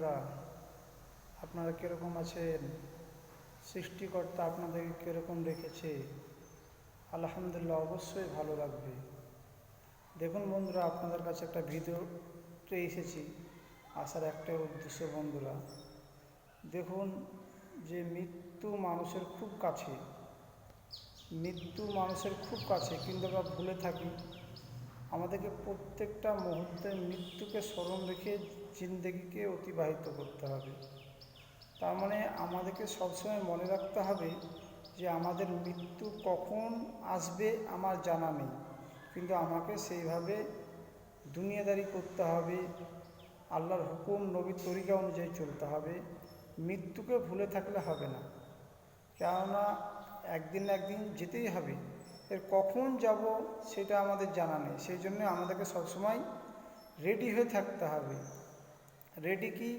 বন্ধুরা, আপনারা কীরকম আছেন? সৃষ্টিকর্তা আপনাদেরকে কীরকম রেখেছে? আলহামদুলিল্লাহ, অবশ্যই ভালো লাগবে। দেখুন বন্ধুরা, আপনাদের কাছে একটা ভিডিওতে এসেছি। আসার একটাই উদ্দেশ্য বন্ধুরা, দেখুন যে মৃত্যু মানুষের খুব কাছে, কিন্তু আমরা ভুলে থাকি। আমাদেরকে প্রত্যেকটা মুহূর্তে মৃত্যুকে স্মরণ রেখে জিন্দেগিকে অতিবাহিত করতে হবে। তার মানে আমাদেরকে সবসময় মনে রাখতে হবে যে আমাদের মৃত্যু কখন আসবে আমার জানা নেই, কিন্তু আমাকে সেইভাবে দুনিয়াদারি করতে হবে, আল্লাহর হুকুম নবীর তরিকা অনুযায়ী চলতে হবে। মৃত্যুকে ভুলে থাকলে হবে না, কেননা একদিন না একদিন যেতেই হবে। এর কখন যাব সেটা আমাদের জানা নেই, সেই জন্য আমাদেরকে সবসময় রেডি হয়ে থাকতে হবে। রেডি কি?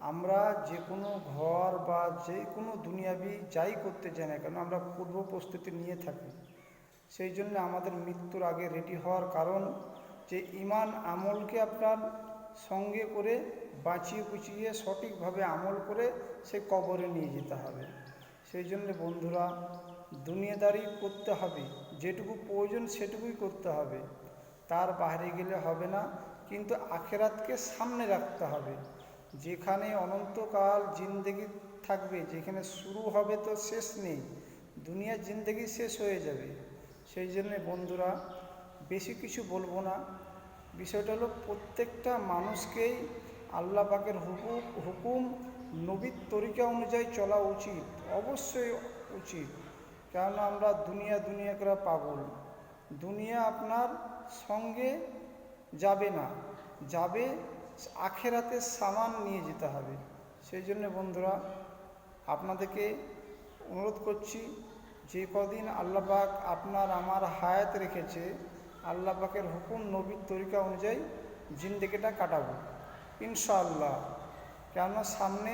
আমরা যে কোনো ঘর বা যে কোনো দুনিয়াবি যাই করতে চাই না কেন, আমরা পূর্ব প্রস্তুতি নিয়ে থাকি। সেই জন্য আমাদের মৃত্যুর আগে রেডি হওয়ার কারণ যে ঈমান আমলকে আপনার সঙ্গে করে বাঁচিয়ে কুচিয়ে সঠিকভাবে আমল করে সে কবরে নিয়ে যেতে হবে। সেই জন্য বন্ধুরা, দুনিয়াদারি করতে হবে, যেটুকু প্রয়োজন সেটুকুই করতে হবে, তার বাইরে গেলে হবে না। কিন্তু আখেরাতকে সামনে রাখতে হবে, যেখানে অনন্তকাল জিন্দেগি থাকবে, যেখানে শুরু হবে তো শেষ নেই, দুনিয়ার জিন্দেগি শেষ হয়ে যাবে। সেই জন্যে বন্ধুরা, বেশি কিছু বলবো না। বিষয়টা হলো প্রত্যেকটা মানুষকেই আল্লাহ পাকের হুকুম নবীর তরিকা অনুযায়ী চলা উচিত, অবশ্যই উচিত। কেননা আমরা দুনিয়া করে পাগল। দুনিয়া আপনার সঙ্গে যাবে না, যাবে আখেরাতের সামান নিয়ে যেতে হবে। সেই জন্য বন্ধুরা, আপনাদেরকে অনুরোধ করছি, যে কদিন আল্লাহ পাক আপনার আমার হায়াত রেখেছে, আল্লাহ পাকের হুকুম নবীর তরিকা অনুযায়ী জিন্দেগিটা কাটাবো ইনশাআল্লাহ। কেননা সামনে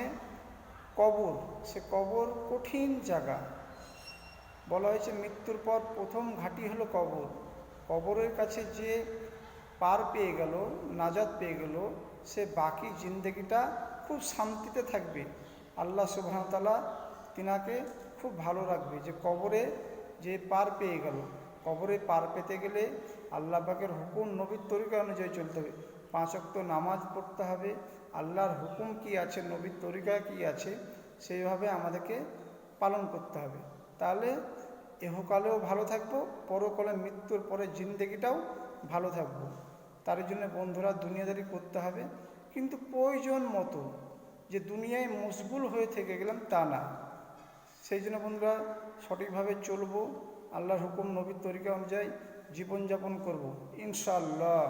কবর, সে কবর কঠিন জায়গা। বলা হয়েছে মৃত্যুর পর প্রথম ঘাঁটি হলো কবর। কবরের কাছে যে পার পেয়ে গেল, নাজাত পেয়ে গেল, সে বাকি জিন্দেগিটা খুব শান্তিতে থাকবে। আল্লাহ সুবহানাহু ওয়া তাআলা তিনাকে খুব ভালো রাখবে। যে কবরে যে পার পেয়ে গেল, কবরে পার পেতে গেলে আল্লাহ পাকের হুকুম নবীর তরিকা অনুযায়ী চলতে হবে। 5 ওয়াক্ত নামাজ পড়তে হবে, আল্লাহর হুকুম কি আছে, নবীর তরিকা কি আছে, সেইভাবে আমাদেরকে পালন করতে হবে। তাহলে এহকালেও ভালো থাকবো, পরকালে মৃত্যুর পরে জিন্দেগিটাও ভালো থাকবো। তার জন্য বন্ধুরা, দুনিয়াদারি করতে হবে, কিন্তু প্রয়োজন মতো। যে দুনিয়ায় মশগুল হয়ে থেকে গেলাম তা না। সেই জন্য বন্ধুরা, সঠিকভাবে চলবো, আল্লাহর হুকুম নবীর তরিকা অনুযায়ী জীবনযাপন করব ইনশাআল্লাহ।